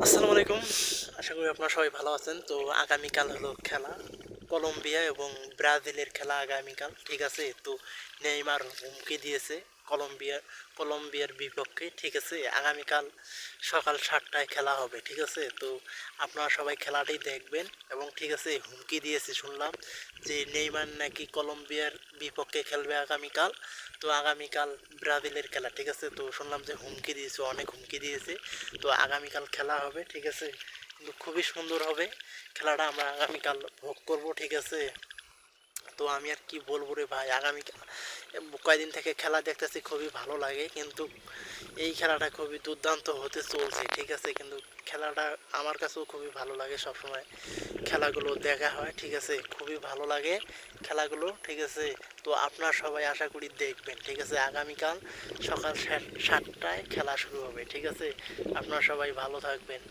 আসসালামু আলাইকুম। আশা করি আপনারা সবাই ভালো আছেন। তো আগামীকাল হলো খেলা। কলম্বিয়া এবং ব্রাজিলের খেলা আগামীকাল। ঠিক আছে? তো নেইমার হুমকি দিয়েছে কলম্বিয়া কলম্বিয়ার বিপক্ষে। ঠিক আছে? আগামীকাল সকাল ৭টায় খেলা হবে। ঠিক আছে? তো আপনারা সবাই খেলাটি দেখবেন এবং ঠিক আছে হুমকি দিয়েছে শুনলাম যে নেইমার নাকি কলম্বিয়ার বিপক্ষে খেলবে আগামীকাল। তো আগামীকাল ব্রাজিলের খেলা। ঠিক আছে? তো শুনলাম যে হুমকি দিয়েছে, অনেক হুমকি দিয়েছে। তো আগামীকাল খেলা হবে। ঠিক আছে? কিন্তু খুবই সুন্দর হবে খেলাটা, আমরা আগামীকাল ভোগ করব। ঠিক আছে? তো আমি আর কি বলবো রে ভাই, আগামী কয়দিন থেকে খেলা দেখতেছি, খুবই ভালো লাগে। কিন্তু এই খেলাটা খুবই দুর্দান্ত হতে চলছে। ঠিক আছে? কিন্তু খেলাটা আমার কাছেও খুবই ভালো লাগে, সবসময় খেলাগুলো দেখা হয়। ঠিক আছে? খুবই ভালো লাগে খেলাগুলো। ঠিক আছে? তো আপনারা সবাই আশা করি দেখবেন। ঠিক আছে? আগামীকাল সকাল ৭টায় খেলা শুরু হবে। ঠিক আছে? আপনারা সবাই ভালো থাকবেন।